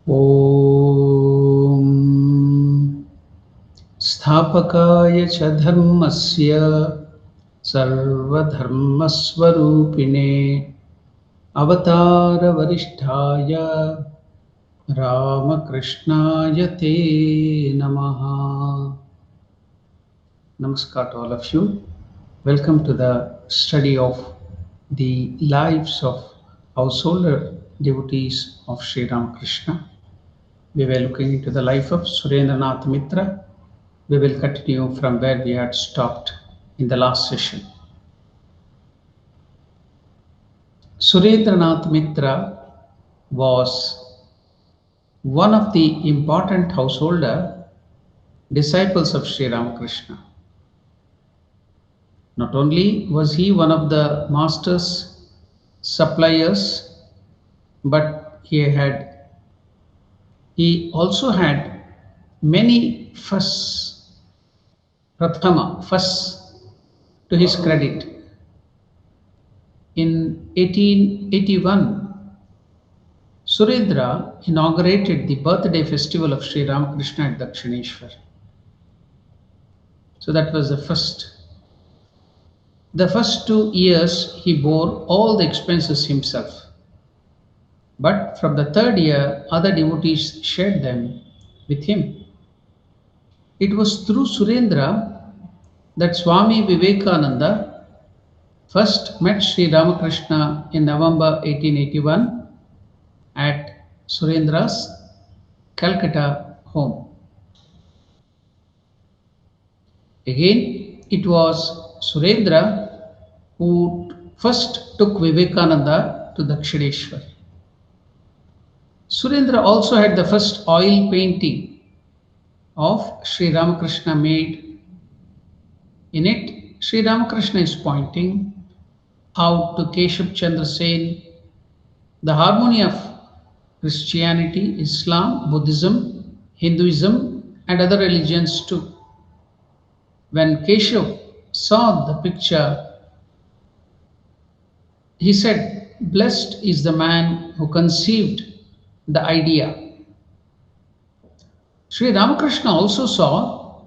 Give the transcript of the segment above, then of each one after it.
ॐ स्थापकाय च धर्मस्य सर्वधर्मस्वरूपिणे अवतारवरिष्ठाय रामकृष्णाय ते नमः. Namaskar to all of you. Welcome to the study of the lives of householder devotees of Sri Ramakrishna. We were looking into the life of Surendranath Mitra. We will continue from where we had stopped in the last session. Surendranath Mitra was one of the important householder disciples of Sri Ramakrishna. Not only was he one of the master's suppliers, but he also had many prathama firsts to his credit. In 1881, Surendra inaugurated the birthday festival of Sri Ramakrishna at Dakshineshwar. So that was the first. The first 2 years he bore all the expenses himself. But from the third year, other devotees shared them with him. It was through Surendra that Swami Vivekananda first met Sri Ramakrishna in November 1881 at Surendra's Calcutta home. Again, it was Surendra who first took Vivekananda to Dakshineshwar. Surendra also had the first oil painting of Sri Ramakrishna made. In it, Sri Ramakrishna is pointing out to Keshav Chandra Sen the harmony of Christianity, Islam, Buddhism, Hinduism, and other religions too. When Keshav saw the picture, he said, "Blessed is the man who conceived the idea." Sri Ramakrishna also saw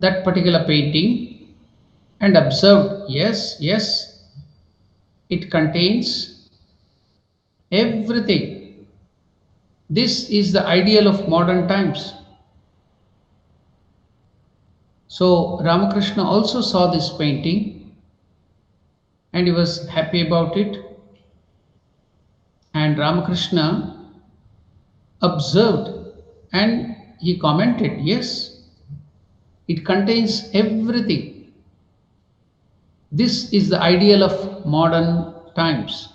that particular painting and observed, yes, it contains everything. This is the ideal of modern times. So Ramakrishna also saw this painting and he was happy about it. And Ramakrishna observed and he commented, yes, it contains everything. This is the ideal of modern times.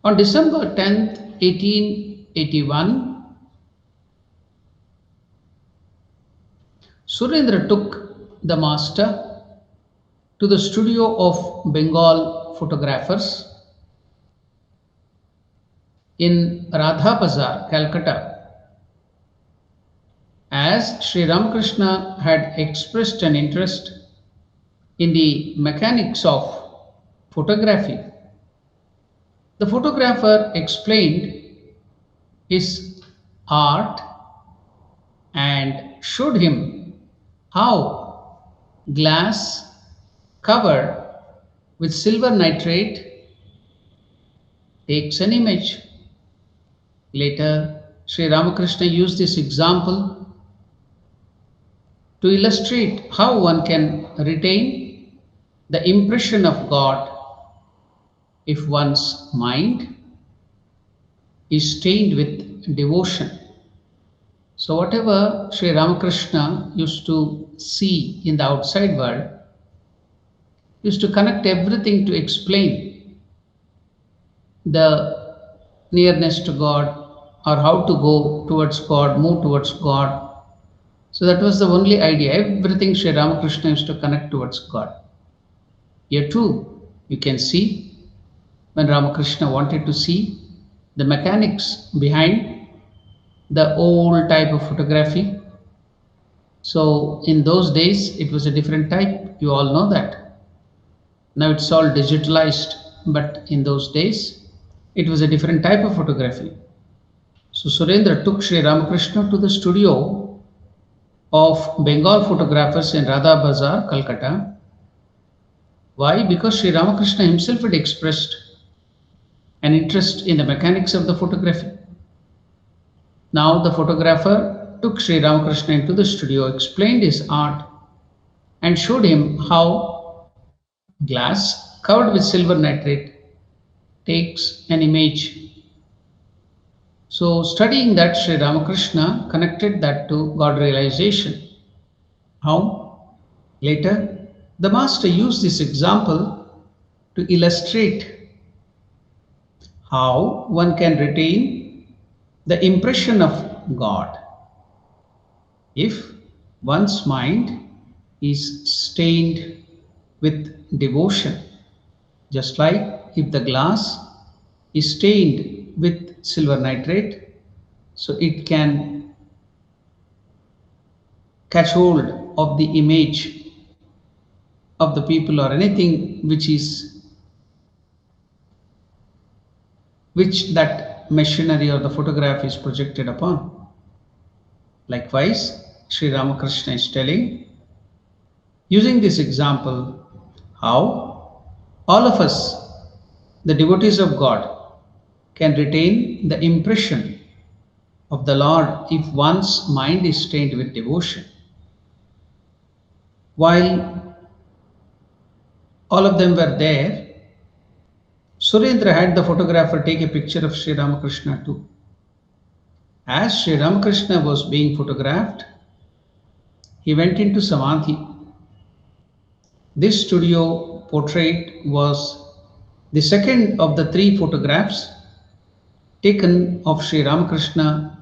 On December 10th, 1881, Surendra took the master to the studio of Bengal photographers in Radha Bazar, Calcutta. As Sri Ramakrishna had expressed an interest in the mechanics of photography, the photographer explained his art and showed him how glass covered with silver nitrate takes an image. Later, Sri Ramakrishna used this example to illustrate how one can retain the impression of God if one's mind is stained with devotion. So whatever Sri Ramakrishna used to see in the outside world, used to connect everything to explain the nearness to God or how to go towards God, move towards God. So that was the only idea. Everything Sri Ramakrishna used to connect towards God. Here too, you can see when Ramakrishna wanted to see the mechanics behind the old type of photography. So in those days, it was a different type. You all know that. Now it's all digitalized, but in those days, It was a different type of photography. So Surendra took Sri Ramakrishna to the studio of Bengal photographers in Radha Bazar, Calcutta. Why? Because Sri Ramakrishna himself had expressed an interest in the mechanics of the photography. Now the photographer took Sri Ramakrishna into the studio, explained his art, and showed him how glass covered with silver nitrate takes an image. So, studying that, Sri Ramakrishna connected that to God realization. How? Later, the Master used this example to illustrate how one can retain the impression of God if one's mind is stained with devotion, just like if the glass is stained with silver nitrate, so it can catch hold of the image of the people or anything which that machinery or the photograph is projected upon. Likewise, Sri Ramakrishna is telling, using this example, how all of us, the devotees of God, can retain the impression of the Lord if one's mind is stained with devotion. While all of them were there, Surendra had the photographer take a picture of Sri Ramakrishna too. As Sri Ramakrishna was being photographed, he went into Samadhi. This studio portrait was the second of the three photographs taken of Sri Ramakrishna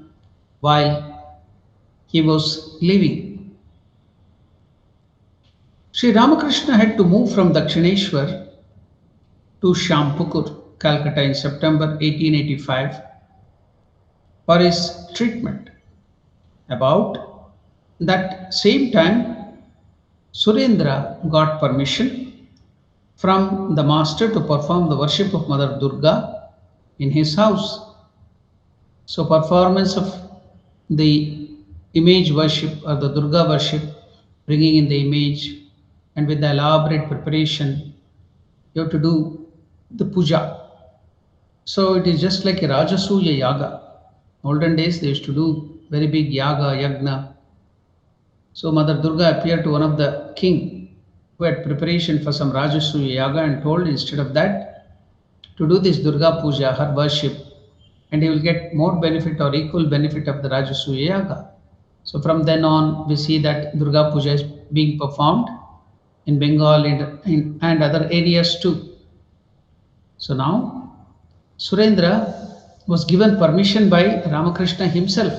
while he was living. Sri Ramakrishna had to move from Dakshineshwar to Shampukur, Calcutta in September 1885 for his treatment. About that same time, Surendra got permission from the master to perform the worship of Mother Durga in his house. So, performance of the image worship or the Durga worship, bringing in the image, and with the elaborate preparation, you have to do the puja. So, it is just like a Rajasuya yaga. Olden days, they used to do very big yaga, yagna. So, Mother Durga appeared to one of the king who had preparation for some Rajasuya yaga and told instead of that to do this Durga puja, her worship, and he will get more benefit or equal benefit of the Rajasuya yaga. So from then on, we see that Durga puja is being performed in Bengal and other areas too. So now, Surendra was given permission by Ramakrishna himself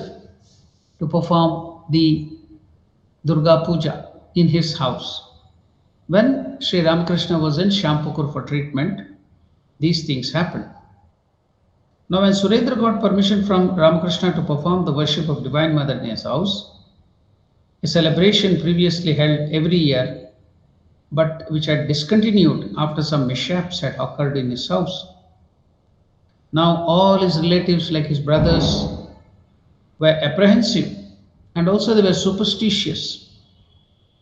to perform the Durga puja in his house. When Sri Ramakrishna was in Shampukur for treatment, these things happened. Now, when Surendra got permission from Ramakrishna to perform the worship of Divine Mother in his house, a celebration previously held every year, but which had discontinued after some mishaps had occurred in his house. Now, all his relatives, like his brothers, were apprehensive and also they were superstitious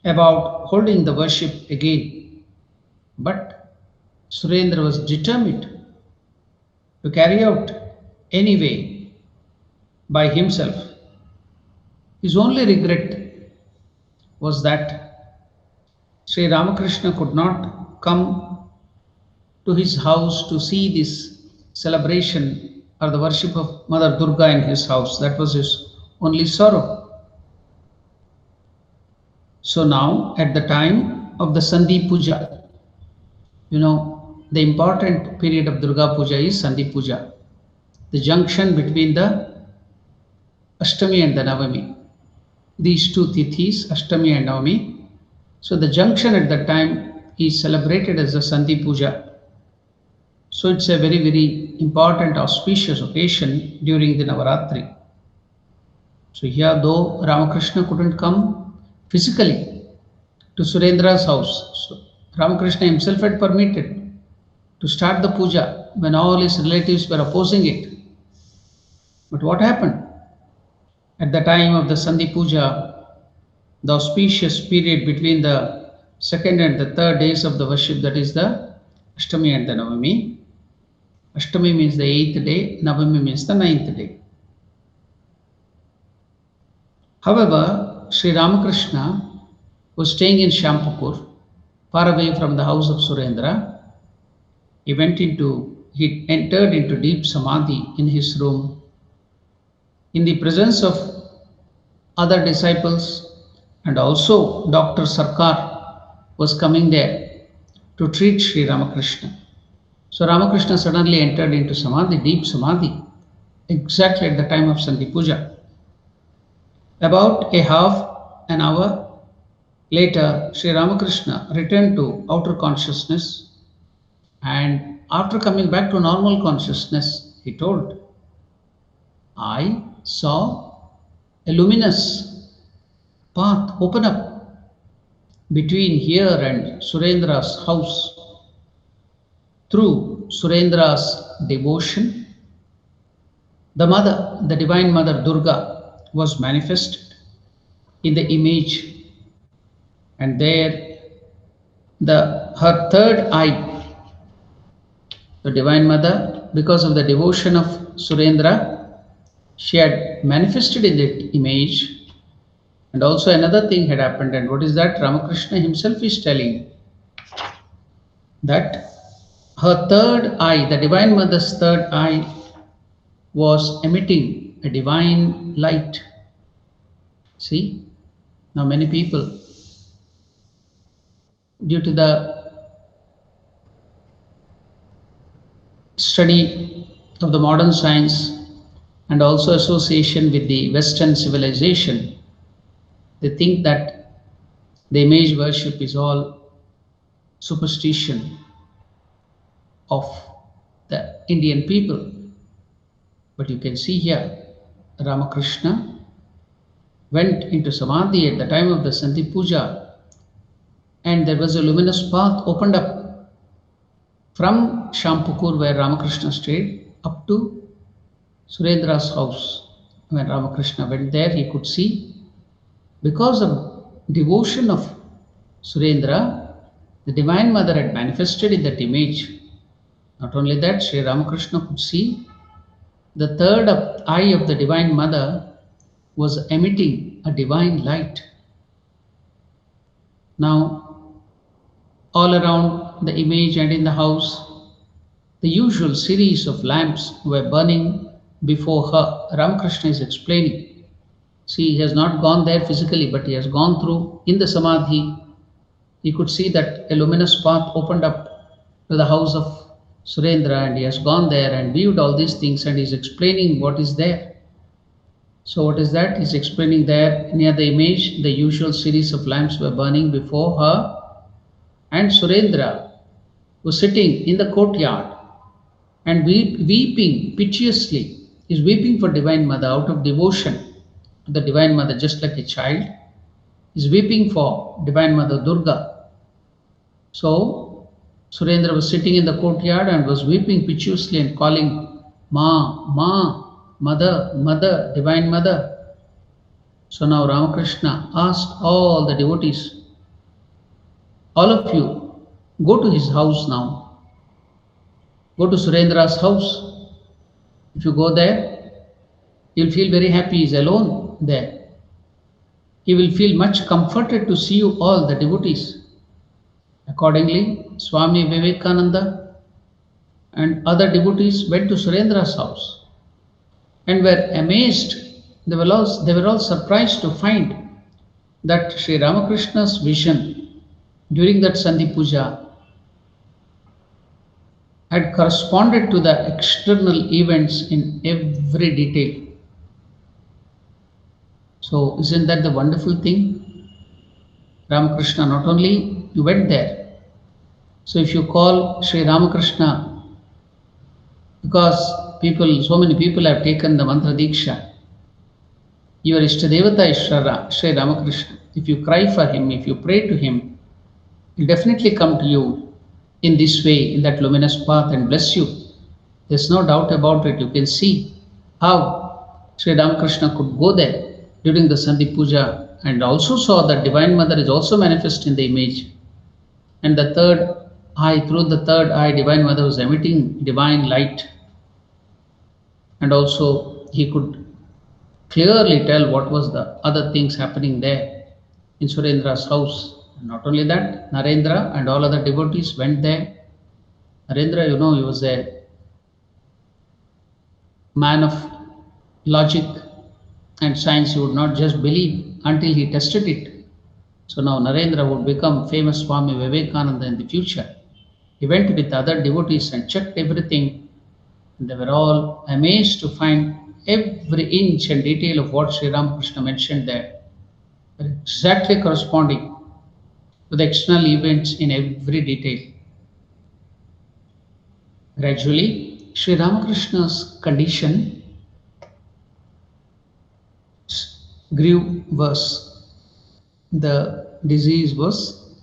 about holding the worship again. But Surendra was determined to carry out anyway by himself. His only regret was that Sri Ramakrishna could not come to his house to see this celebration or the worship of Mother Durga in his house. That was his only sorrow. So now, at the time of the Sandhi Puja, the important period of Durga Puja is Sandhi Puja, the junction between the Ashtami and the Navami. These two tithis, Ashtami and Navami. So the junction at that time is celebrated as the Sandhi Puja. So it's a very, very important auspicious occasion during the Navaratri. So here, though Ramakrishna couldn't come physically to Surendra's house, so Ramakrishna himself had permitted to start the puja when all his relatives were opposing it. But what happened? At the time of the Sandhi Puja, the auspicious period between the second and the third days of the worship, that is the Ashtami and the Navami. Ashtami means the 8th day, Navami means the 9th day. However, Sri Ramakrishna was staying in Shampapur, far away from the house of Surendra. He entered into deep samadhi in his room, in the presence of other disciples, and also Dr. Sarkar was coming there to treat Sri Ramakrishna. So Ramakrishna suddenly entered into samadhi, deep samadhi, exactly at the time of Sandhi Puja. About a half an hour later, Sri Ramakrishna returned to outer consciousness, and after coming back to normal consciousness, he told, I saw a luminous path open up between here and Surendra's house. Through Surendra's devotion, the Divine Mother Durga, was manifested in the image, and there her third eye, the Divine Mother, because of the devotion of Surendra, she had manifested in that image. And also another thing had happened, and what is that? Ramakrishna himself is telling that her third eye, the Divine Mother's third eye, was emitting a divine light. See, now many people, due to the study of the modern science and also association with the Western civilization, they think that the image worship is all superstition of the Indian people. But you can see here, Ramakrishna went into samadhi at the time of the Sandhi Puja, and there was a luminous path opened up from Shampapur, where Ramakrishna stayed, up to Surendra's house. When Ramakrishna went there, he could see, because of devotion of Surendra, the Divine Mother had manifested in that image. Not only that, Sri Ramakrishna could see the third eye of the Divine Mother was emitting a divine light. Now, all around the image and in the house, the usual series of lamps were burning before her. Ramakrishna is explaining. See, he has not gone there physically, but he has gone through in the samadhi. He could see that a luminous path opened up to the house of Surendra, and he has gone there and viewed all these things, and he is explaining what is there. So what is that? He is explaining there near the image, the usual series of lamps were burning before her, and Surendra was sitting in the courtyard and weeping piteously. He is weeping for Divine Mother out of devotion to the Divine Mother, just like a child. He is weeping for Divine Mother Durga. So Surendra was sitting in the courtyard and was weeping piteously and calling, Ma, Ma, Mother, Mother, Divine Mother. So now Ramakrishna asked all the devotees, all of you, go to his house now. Go to Surendra's house. If you go there, you'll feel very happy. He's alone there. He will feel much comforted to see you all, the devotees. Accordingly, Swami Vivekananda and other devotees went to Surendra's house and were amazed. They were all surprised to find that Sri Ramakrishna's vision during that Sandhi Puja had corresponded to the external events in every detail. So isn't that the wonderful thing? Ramakrishna not only went there. So if you call Sri Ramakrishna, because so many people have taken the mantra diksha, your Ishtadevata is Sri Ramakrishna. If you cry for him, if you pray to him, he'll definitely come to you in this way, in that luminous path, and bless you. There's no doubt about it. You can see how Sri Ramakrishna could go there during the Sandhi Puja and also saw that Divine Mother is also manifest in the image. And the third eye, through the third eye, Divine Mother was emitting divine light. And also he could clearly tell what was the other things happening there in Surendra's house. Not only that, Narendra and all other devotees went there. Narendra, he was a man of logic and science. He would not just believe until he tested it. So now Narendra would become famous Swami Vivekananda in the future. He went with other devotees and checked everything. And they were all amazed to find every inch and detail of what Sri Ramakrishna mentioned there were exactly corresponding to the external events in every detail. Gradually, Sri Ramakrishna's condition grew worse. The disease was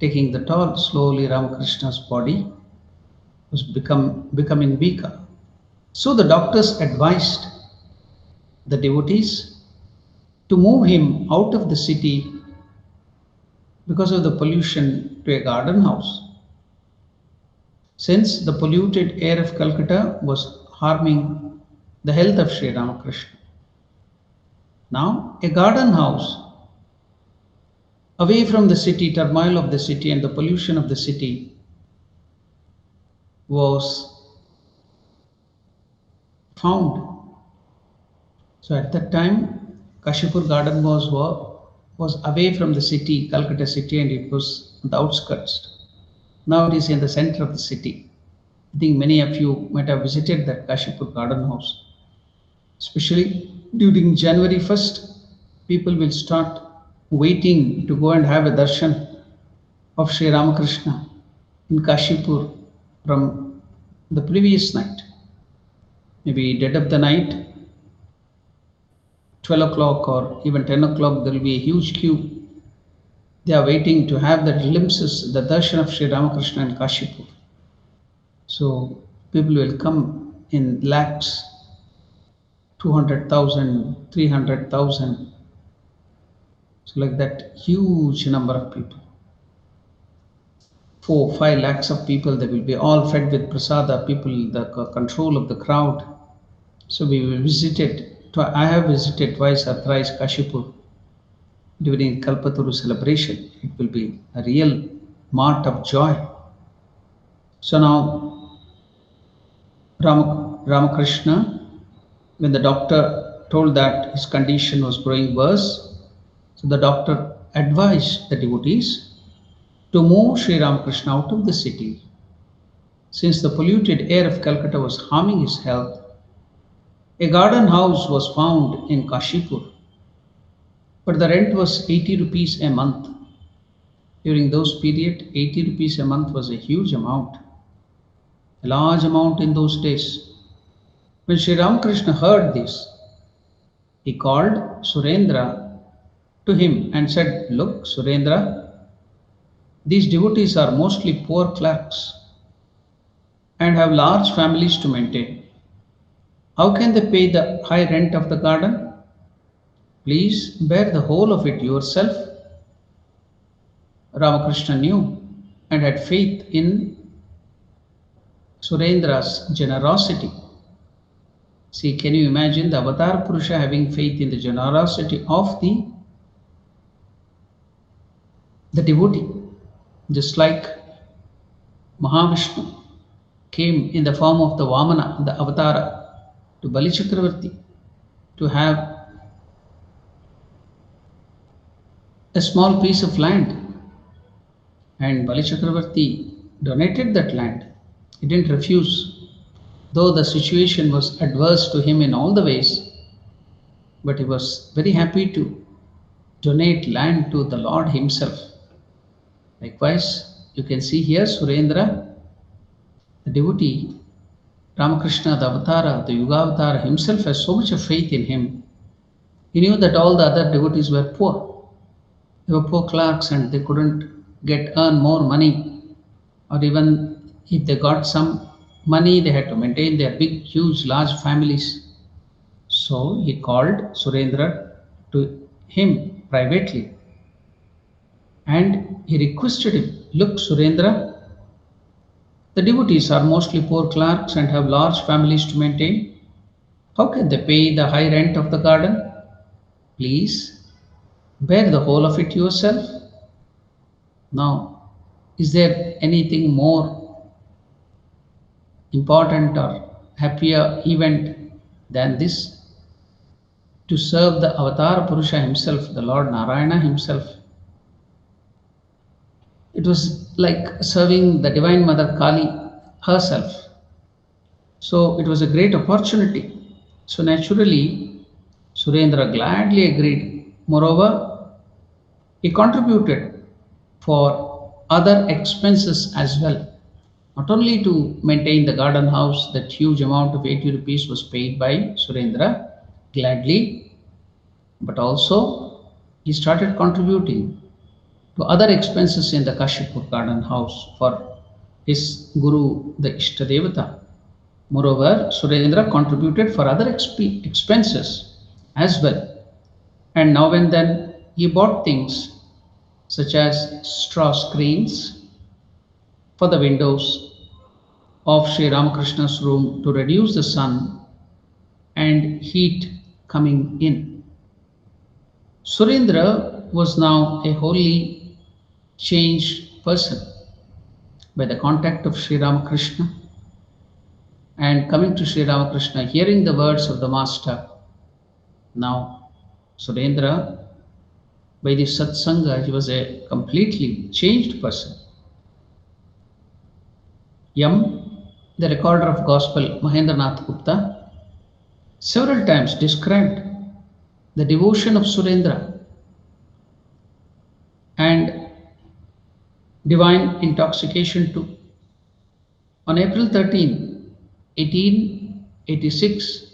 taking the toll. Slowly, Ramakrishna's body was becoming weaker. So the doctors advised the devotees to move him out of the city because of the pollution to a garden house. Since the polluted air of Calcutta was harming the health of Sri Ramakrishna. Now, a garden house away from the city, turmoil of the city, and the pollution of the city was found. So at that time, Kashipur garden was away from the city, Calcutta city, and it was on the outskirts. Now it is in the center of the city. I think many of you might have visited that Kashipur garden house. Especially during January 1st, people will start waiting to go and have a darshan of Sri Ramakrishna in Kashipur from the previous night. Maybe dead of the night, 12 o'clock or even 10 o'clock, there will be a huge queue. They are waiting to have the glimpses, the darshan of Sri Ramakrishna in Kashipur. So people will come in lakhs, 200,000, 300,000. So like that huge number of people. 4, 5 lakhs of people, they will be all fed with prasada, people, the control of the crowd. So we will visit it. I have visited twice or thrice Kashipur during Kalpataru celebration. It will be a real mart of joy. So now Ramakrishna, when the doctor told that his condition was growing worse, so the doctor advised the devotees to move Sri Ramakrishna out of the city. Since the polluted air of Calcutta was harming his health, a garden house was found in Kashipur, but the rent was 80 rupees a month. During those period, 80 rupees a month was a huge amount, a large amount in those days. When Sri Ramakrishna heard this, he called Surendra to him and said, "Look, Surendra, these devotees are mostly poor clerks and have large families to maintain. How can they pay the high rent of the garden? Please bear the whole of it yourself." Ramakrishna knew and had faith in Surendra's generosity. See, can you imagine the Avatar Purusha having faith in the generosity of the devotee? Just like Mahavishnu came in the form of the Vamana, the Avatara, to Bali Chakravarti to have a small piece of land. And Bali Chakravarti donated that land. He didn't refuse, though the situation was adverse to him in all the ways, but he was very happy to donate land to the Lord himself. Likewise, you can see here Surendra, the devotee, Ramakrishna, the Avatara, the Yuga Avatar himself has so much of faith in him. He knew that all the other devotees were poor. They were poor clerks and they couldn't earn more money or even if they got some money, they had to maintain their big, huge, large families. So he called Surendra to him privately and he requested him, "Look, Surendra, the devotees are mostly poor clerks and have large families to maintain. How can they pay the high rent of the garden? Please bear the whole of it yourself." Now, is there anything more important or happier event than this? To serve the Avatar Purusha himself, the Lord Narayana himself. It was like serving the Divine Mother Kali herself. So it was a great opportunity. So naturally, Surendra gladly agreed. Moreover, he contributed for other expenses as well. Not only to maintain the garden house, that huge amount of 80 rupees was paid by Surendra gladly, but also he started contributing to other expenses in the Kashipur garden house for his guru, the Ishtadevata. Moreover, Surendra contributed for other expenses as well. And now and then he bought things such as straw screens for the windows of Sri Ramakrishna's room to reduce the sun and heat coming in. Surendra was now a wholly changed person by the contact of Sri Ramakrishna and coming to Sri Ramakrishna, hearing the words of the Master. Now, Surendra, by this satsanga, he was a completely changed person. Yam, the recorder of gospel, Mahendranath Gupta, several times described the devotion of Surendra and divine intoxication too. On April 13, 1886,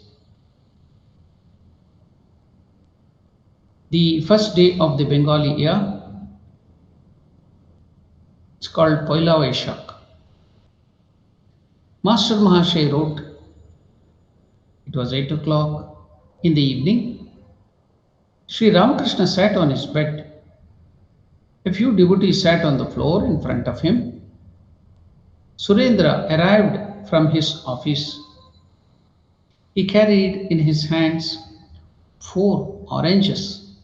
the first day of the Bengali year, it's called Poila Vaishak. Master Mahashay wrote, it was 8 o'clock in the evening. Sri Ramakrishna sat on his bed. A few devotees sat on the floor in front of him. Surendra arrived from his office. He carried in his hands 4 oranges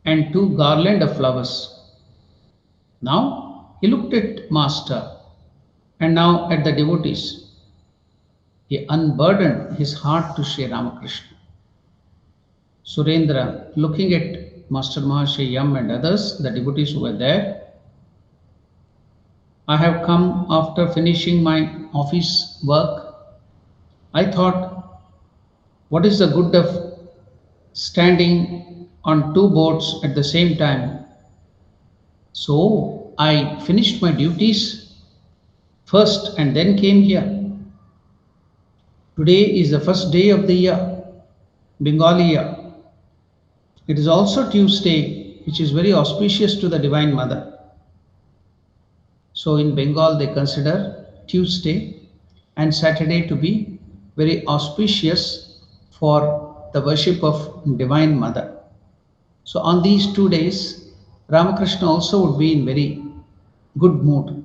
and 2 garlands of flowers. Now he looked at Master and now at the devotees. He unburdened his heart to Sri Ramakrishna. Surendra, looking at Master Mahashay Yam and others, the devotees who were there, "I have come after finishing my office work. I thought, what is the good of standing on 2 boats at the same time? So I finished my duties first and then came here. Today is the first day of the year, Bengali year. It is also Tuesday, which is very auspicious to the Divine Mother. So in Bengal, they consider Tuesday and Saturday to be very auspicious for the worship of Divine Mother. So on these 2 days, Ramakrishna also would be in very good mood.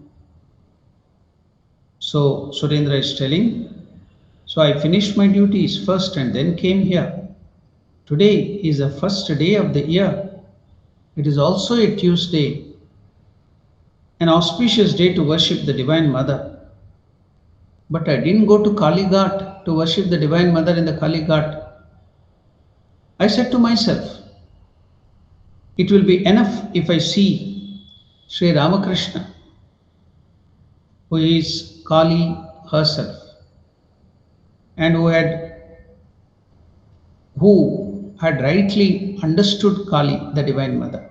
So Surendra is telling, so I finished my duties first and then came here. Today is the first day of the year. It is also a Tuesday, an auspicious day to worship the Divine Mother. But I didn't go to Kali Ghat to worship the Divine Mother in the Kali Ghat. I said to myself, it will be enough if I see Sri Ramakrishna, who is Kali herself, and who had rightly understood Kali, the Divine Mother.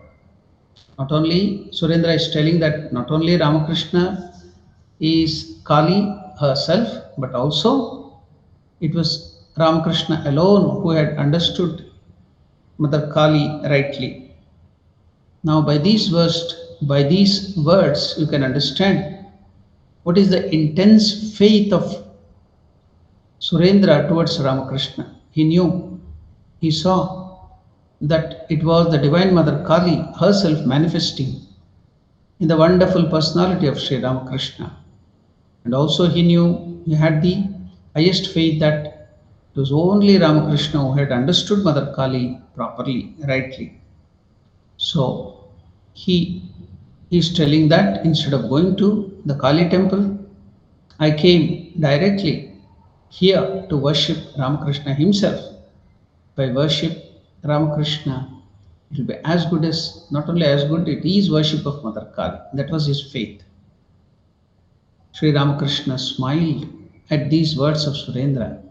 Not only Surendra is telling that not only Ramakrishna is Kali herself, but also it was Ramakrishna alone who had understood Mother Kali rightly. Now by these words, you can understand What is the intense faith of Surendra towards Ramakrishna? He knew, he saw that it was the Divine Mother Kali herself manifesting in the wonderful personality of Sri Ramakrishna. And also he knew, he had the highest faith that it was only Ramakrishna who had understood Mother Kali properly, rightly. So he is telling that instead of going to the Kali temple, I came directly here to worship Ramakrishna himself. By worship Ramakrishna, it will be as good as, not only as good, it is worship of Mother Kali. That was his faith. Sri Ramakrishna smiled at these words of Surendra.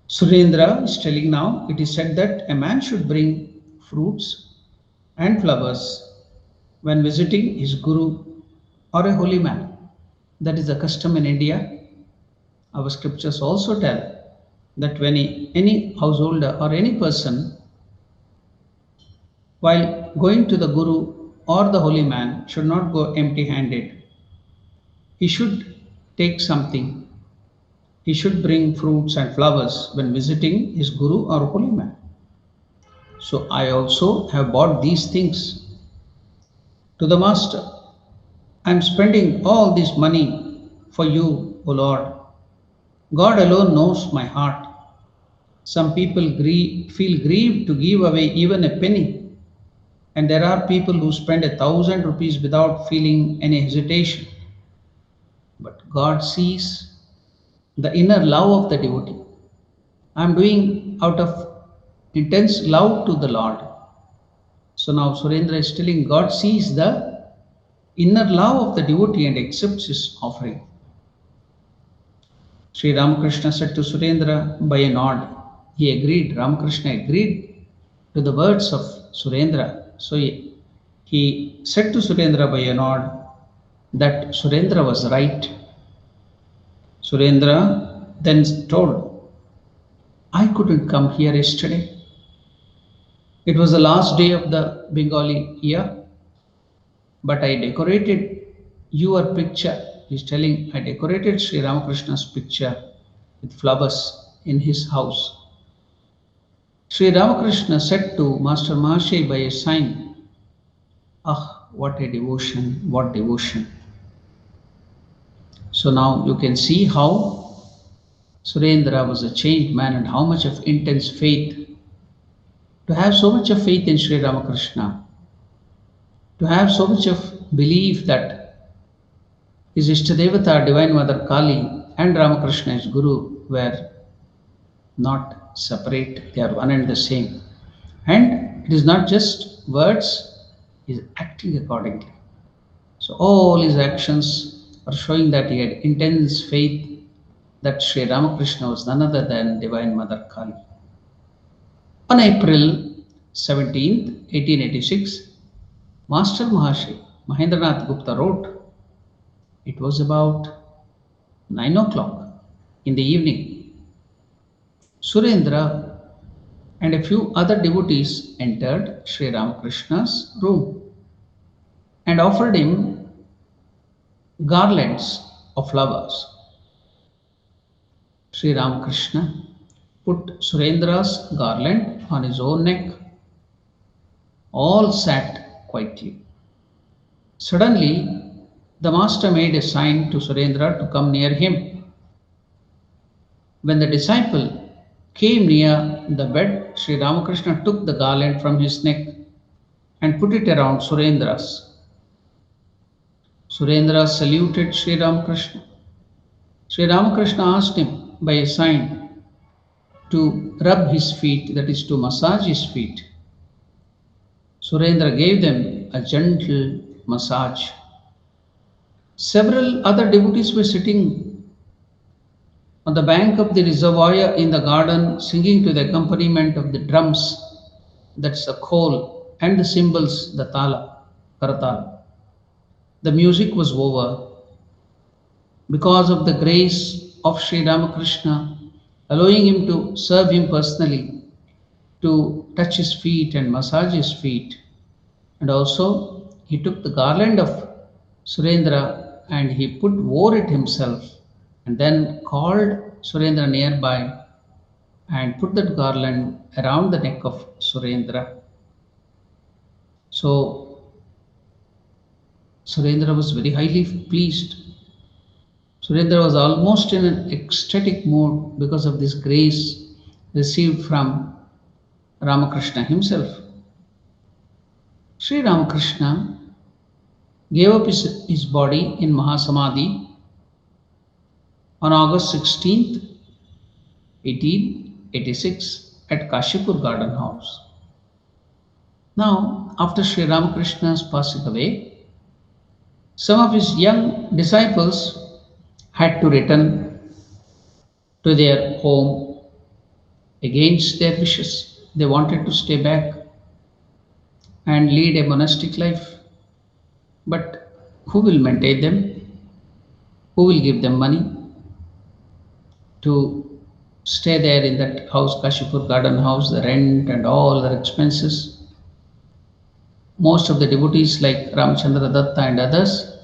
Surendra is telling now, it is said that a man should bring fruits and flowers when visiting his guru or a holy man. That is the custom in India. Our scriptures also tell that when any householder or any person, while going to the guru or the holy man, should not go empty handed. He should take something. He should bring fruits and flowers when visiting his guru or holy man. So I also have bought these things to the master. I am spending all this money for you, O Lord. God alone knows my heart. Some people feel grieved to give away even a penny, and there are people who spend 1,000 rupees without feeling any hesitation. But God sees the inner love of the devotee. I am doing out of intense love to the Lord. So now Surendra is telling God sees the inner love of the devotee and accepts his offering. Sri Ramakrishna said to Surendra by a nod. He agreed, Ramakrishna agreed to the words of Surendra. So he said to Surendra by a nod that Surendra was right. Surendra then told, I couldn't come here yesterday. It was the last day of the Bengali year, but I decorated your picture. He's telling, I decorated Sri Ramakrishna's picture with flowers in his house. Sri Ramakrishna said to Master Maharshi by a sign, ah, what a devotion, what devotion. So now you can see how Surendra was a changed man and how much of intense faith. To have so much of faith in Sri Ramakrishna, to have so much of belief that his Ishtadevata, Divine Mother Kali, and Ramakrishna, his Guru, were not separate, they are one and the same. And it is not just words, he is acting accordingly. So all his actions are showing that he had intense faith that Sri Ramakrishna was none other than Divine Mother Kali. On April 17th, 1886, Master Maharshi Mahendranath Gupta wrote, it was about 9 o'clock in the evening. Surendra and a few other devotees entered Sri Ramakrishna's room and offered him garlands of flowers. Sri Ramakrishna put Surendra's garland on his own neck. All sat quietly. Suddenly, the master made a sign to Surendra to come near him. When the disciple came near the bed, Sri Ramakrishna took the garland from his neck and put it around Surendra's. Surendra saluted Sri Ramakrishna. Sri Ramakrishna asked him by a sign to rub his feet, that is to massage his feet. Surendra gave them a gentle massage. Several other devotees were sitting on the bank of the reservoir in the garden, singing to the accompaniment of the drums, that's the khol, and the cymbals, the tala, karatala. The music was over. Because of the grace of Sri Ramakrishna, allowing him to serve him personally, to touch his feet and massage his feet. And also, he took the garland of Surendra and he wore it himself and then called Surendra nearby and put that garland around the neck of Surendra. So Surendra was very highly pleased. Surendra was almost in an ecstatic mood because of this grace received from Ramakrishna himself. Sri Ramakrishna gave up his body in Mahasamadhi on August 16th, 1886 at Kashipur Garden House. Now, after Sri Ramakrishna's passing away, some of his young disciples had to return to their home against their wishes. They wanted to stay back and lead a monastic life. But who will maintain them? Who will give them money to stay there in that house, Kashipur Garden House, the rent and all their expenses? Most of the devotees like Ramchandra Datta and others,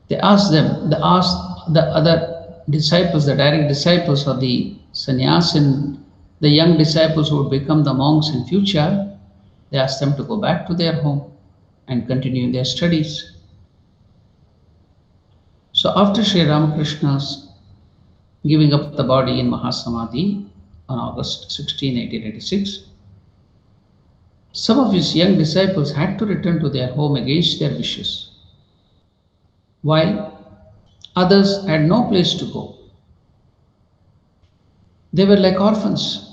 they asked the other disciples, the direct disciples or the sannyasin, the young disciples who would become the monks in future, they asked them to go back to their home and continue their studies. So after Sri Ramakrishna's giving up the body in Mahasamadhi on August 16, 1886, some of his young disciples had to return to their home against their wishes, while others had no place to go. They were like orphans.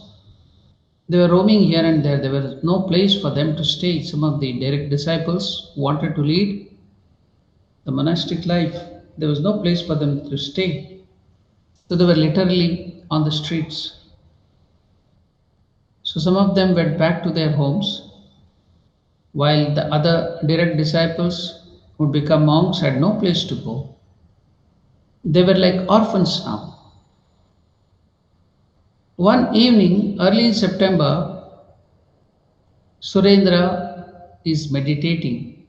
They were roaming here and there. There was no place for them to stay. Some of the direct disciples wanted to lead the monastic life. There was no place for them to stay. So they were literally on the streets. So some of them went back to their homes, while the other direct disciples who would become monks had no place to go. They were like orphans now. One evening, early in September, Surendra is meditating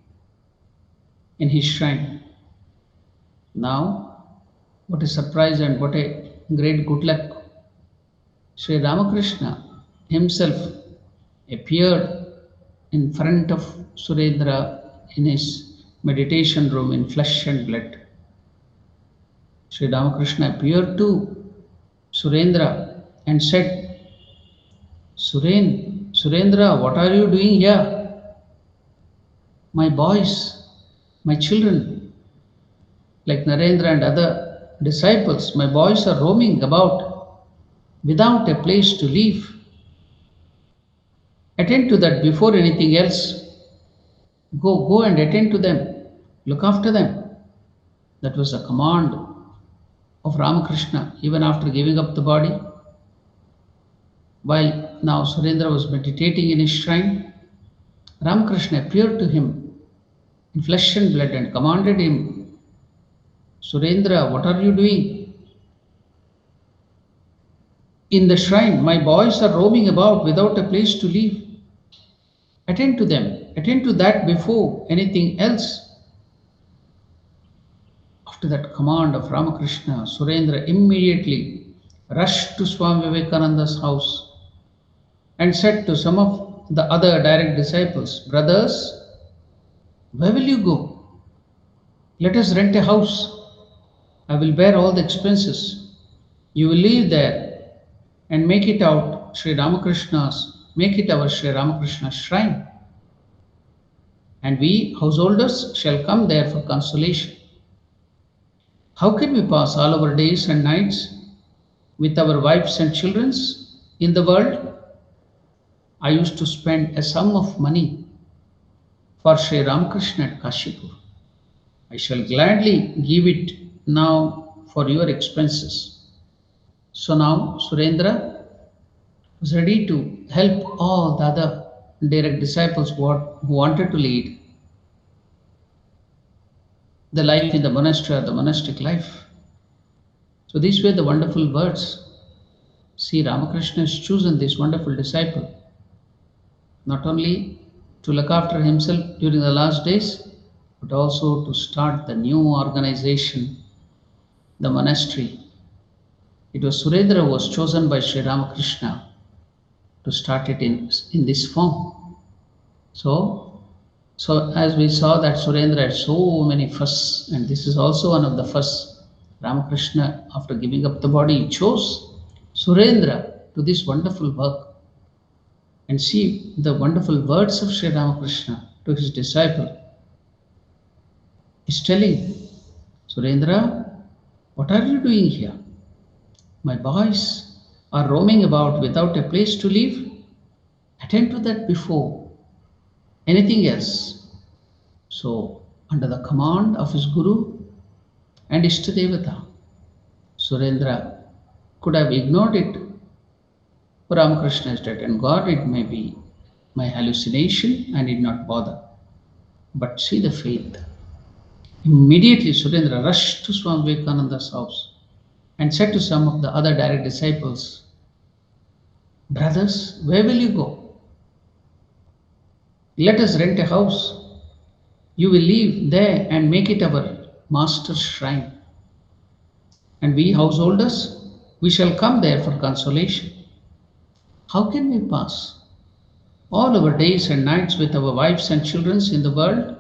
in his shrine. Now, what a surprise and what a great good luck. Sri Ramakrishna himself appeared in front of Surendra in his meditation room in flesh and blood. Sri Ramakrishna appeared to Surendra and said, Surendra, what are you doing here? My boys, my children, like Narendra and other disciples, my boys are roaming about without a place to live. Attend to that before anything else. Go and attend to them. Look after them. That was a command of Ramakrishna even after giving up the body. While now Surendra was meditating in his shrine, Ramakrishna appeared to him in flesh and blood and commanded him, Surendra, what are you doing? In the shrine, my boys are roaming about without a place to live. Attend to them. Attend to that before anything else. After that command of Ramakrishna, Surendra immediately rushed to Swami Vivekananda's house and said to some of the other direct disciples, brothers, where will you go? Let us rent a house. I will bear all the expenses. You will live there and make it our Sri Ramakrishna's shrine. And we householders shall come there for consolation. How can we pass all our days and nights with our wives and children in the world? I used to spend a sum of money for Sri Ramakrishna at Kashipur. I shall gladly give it now for your expenses. So now Surendra was ready to help all the other direct disciples who wanted to lead the life in the monastery or the monastic life. So these were the wonderful words. See, Ramakrishna has chosen this wonderful disciple not only to look after himself during the last days, but also to start the new organization, the monastery. It was Surendra who was chosen by Sri Ramakrishna to start it in this form. So, so as we saw that Surendra had so many firsts, and this is also one of the firsts. Ramakrishna, after giving up the body, chose Surendra to this wonderful work. And see the wonderful words of Sri Ramakrishna to his disciple. He's telling, Surendra, what are you doing here? My boys are roaming about without a place to live. Attend to that before anything else. So, under the command of his Guru and Ishtadevata, Surendra could have ignored it. Ramakrishna is dead, and God, it may be my hallucination, and did not bother. But see the faith. Immediately, Surendra rushed to Swami Vivekananda's house and said to some of the other direct disciples, Brothers, where will you go? Let us rent a house. You will live there and make it our master's shrine. And we householders, we shall come there for consolation. How can we pass all our days and nights with our wives and children in the world?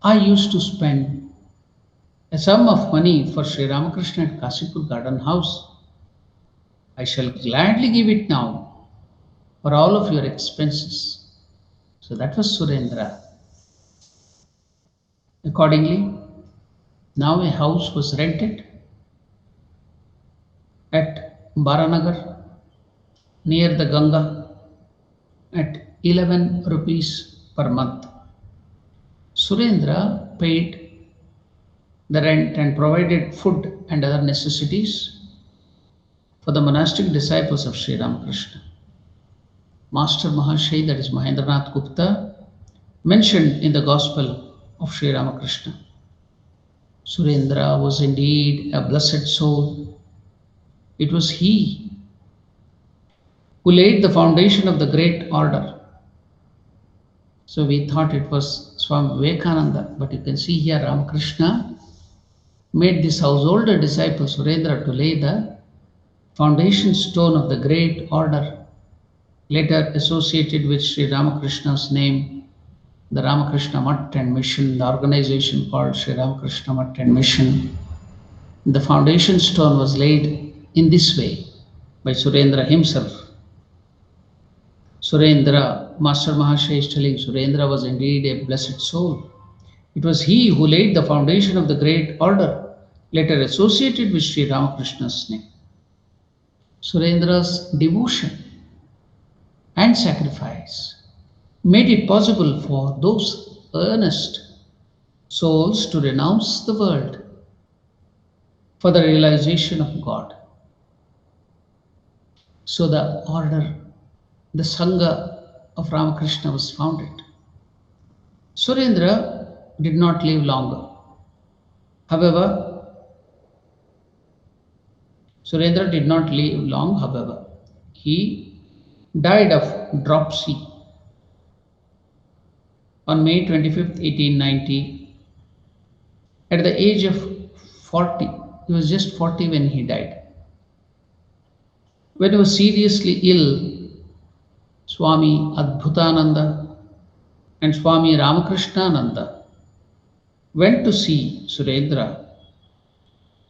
I used to spend a sum of money for Sri Ramakrishna at Kasipur Garden House. I shall gladly give it now for all of your expenses. So that was Surendra. Accordingly, now a house was rented at Baranagar near the Ganga at 11 rupees per month. Surendra paid the rent and provided food and other necessities for the monastic disciples of Sri Ramakrishna. Master Mahashay, that is Mahendranath Gupta, mentioned in the Gospel of Sri Ramakrishna. Surendra was indeed a blessed soul. It was he who laid the foundation of the great order. So we thought it was Swami Vivekananda, but you can see here Ramakrishna made this householder disciple Surendra to lay the foundation stone of the great order, later associated with Sri Ramakrishna's name, the Ramakrishna Mutt and Mission, the organization called Sri Ramakrishna Mutt and Mission. The foundation stone was laid in this way by Surendra himself. Surendra, Master Mahashay is telling, Surendra was indeed a blessed soul. It was he who laid the foundation of the great order, later associated with Sri Ramakrishna's name. Surendra's devotion and sacrifice made it possible for those earnest souls to renounce the world for the realization of God. So the order, the Sangha of Ramakrishna was founded. Surendra did not live longer. However, Surendra did not live long, however. He died of dropsy on May 25th, 1890, at the age of 40. He was just 40 when he died. When he was seriously ill, Swami Adbhutananda and Swami Ramakrishnananda went to see Surendra.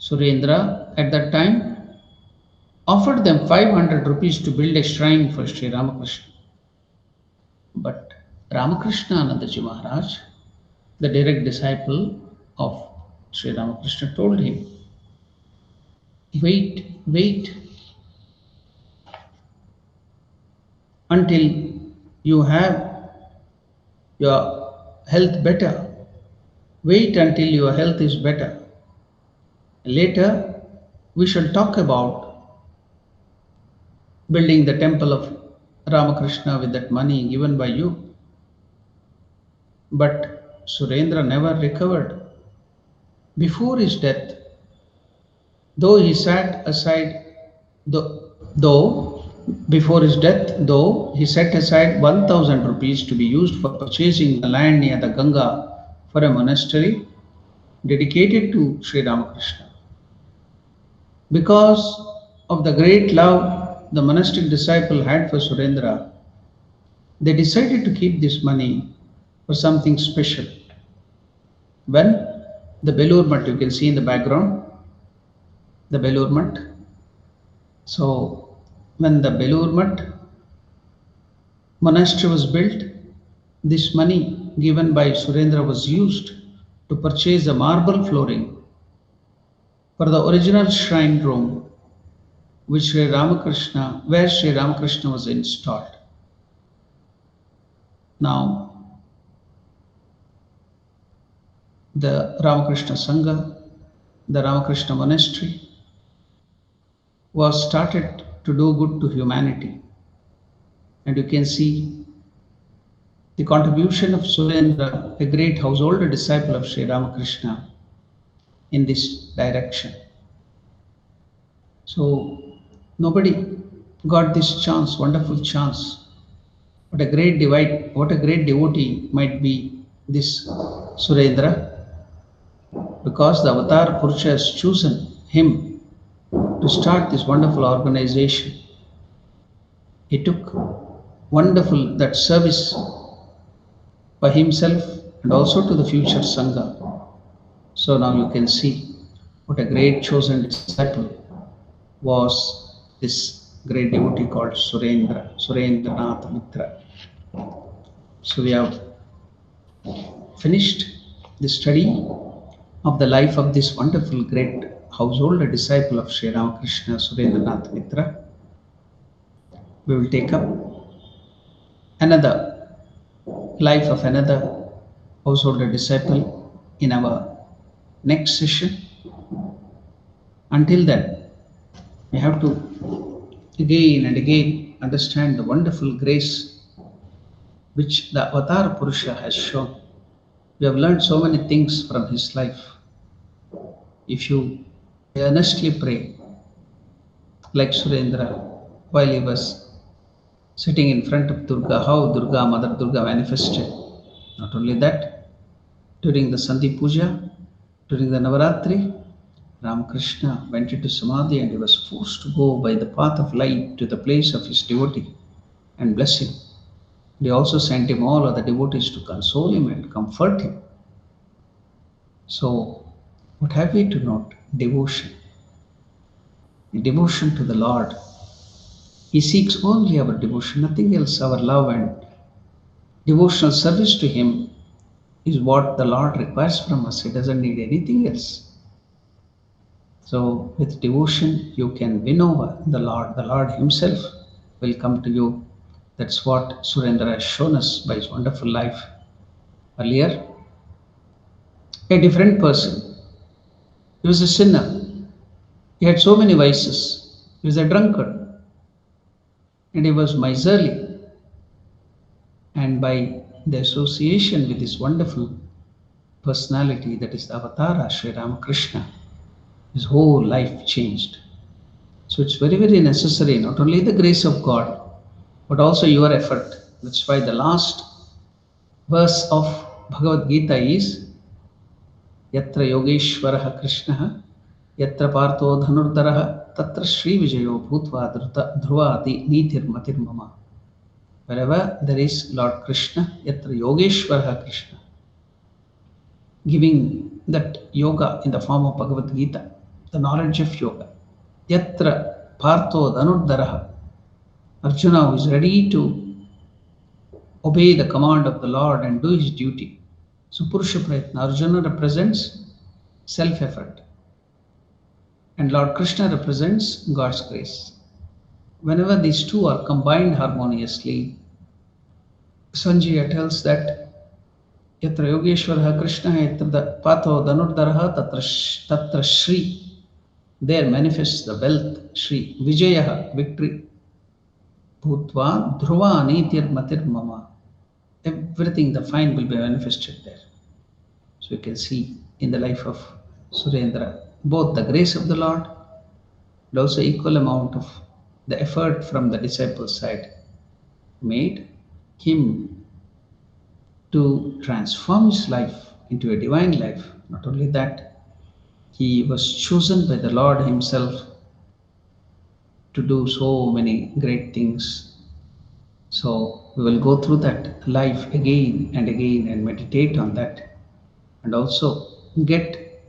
Surendra, at that time, offered them 500 rupees to build a shrine for Sri Ramakrishna. But Ramakrishnanandaji Maharaj, the direct disciple of Sri Ramakrishna, told him, wait until you have your health better. Wait until your health is better. Later, we shall talk about building the temple of Ramakrishna with that money given by you. But Surendra never recovered. Before his death, though he sat aside, though Before his death, though, he set aside 1000 rupees to be used for purchasing the land near the Ganga for a monastery dedicated to Sri Ramakrishna. Because of the great love the monastic disciple had for Surendra, they decided to keep this money for something special. When the Belur Mutt, you can see in the background, the Belur Mutt. So, when the Belur Mutt monastery was built, this money given by Surendra was used to purchase the marble flooring for the original shrine room where Sri Ramakrishna was installed. Now, the Ramakrishna Sangha, the Ramakrishna Monastery, was started to do good to humanity. And you can see the contribution of Surendra, a great householder disciple of Sri Ramakrishna, in this direction. So nobody got this chance, wonderful chance. What a great devotee might be this Surendra, because the Avatar Purusha has chosen him to start this wonderful organization. He took wonderful that service for himself and also to the future Sangha. So now you can see what a great chosen disciple was this great devotee called Surendranath Mitra. So we have finished the study of the life of this wonderful great householder disciple of Sri Ramakrishna, Surendranath Mitra. We will take up another life of another householder disciple in our next session. Until then, we have to again and again understand the wonderful grace which the Avatar Purusha has shown. We have learned so many things from his life. If you earnestly pray, like Surendra, while he was sitting in front of Durga, how Durga, Mother Durga manifested. Not only that, during the Sandhi Puja, during the Navaratri, Ramakrishna went into Samadhi and he was forced to go by the path of light to the place of his devotee and bless him. They also sent him all other devotees to console him and comfort him. So, what have we to note? Devotion. Devotion to the Lord. He seeks only our devotion, nothing else. Our love and devotional service to Him is what the Lord requires from us. He doesn't need anything else. So, with devotion, you can win over the Lord. The Lord Himself will come to you. That's what Surendra has shown us by his wonderful life. Earlier, a different person. He was a sinner. He had so many vices. He was a drunkard. And he was miserly. And by the association with this wonderful personality, that is the Avatara, Sri Ramakrishna, his whole life changed. So it's very, very necessary, not only the grace of God, but also your effort. That's why the last verse of Bhagavad Gita is Yatra Yogeshwaraha Krishnaha Yatra Partho Dhanurdaraha Tatra Sri Vijayo Bhutva Dhruvati Nitir Matir Mama. Wherever there is Lord Krishna, Yatra Yogeshwaraha Krishna, giving that yoga in the form of Bhagavad Gita, the knowledge of yoga. Yatra Partho Dhanurdaraha, Arjuna who is ready to obey the command of the Lord and do his duty. So Purusha Prayatna, Arjuna represents self-effort and Lord Krishna represents God's grace. Whenever these two are combined harmoniously, Sanjaya tells that Yatra Yogeshwaraha Krishna Yatra Patho Dhanurdaraha Tatra Shri, there manifests the wealth, Shri Vijayaha, victory, Bhutva Dhruva Nitir Matir Mama. Everything, the fine will be manifested there. So you can see in the life of Surendra both the grace of the Lord and also equal amount of the effort from the disciples' side made him to transform his life into a divine life. Not only that, he was chosen by the Lord Himself to do so many great things. So we will go through that life again and again and meditate on that, and also get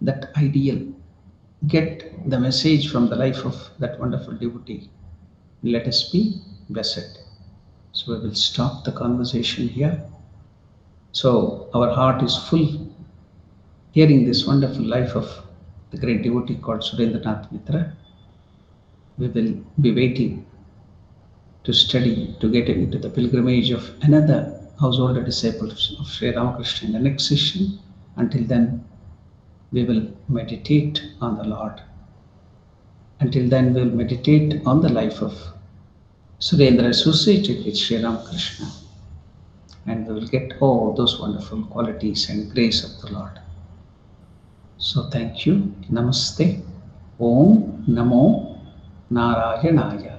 that ideal, get the message from the life of that wonderful devotee. Let us be blessed. So we will stop the conversation here. So our heart is full hearing this wonderful life of the great devotee called Surendranath Mitra. We will be waiting to study, to get into the pilgrimage of another householder disciple of Sri Ramakrishna in the next session. Until then, we will meditate on the Lord. Until then, we will meditate on the life of Surendra associated with Sri Ramakrishna, and we will get all those wonderful qualities and grace of the Lord. So thank you. Namaste. Om Namo Narayanaya.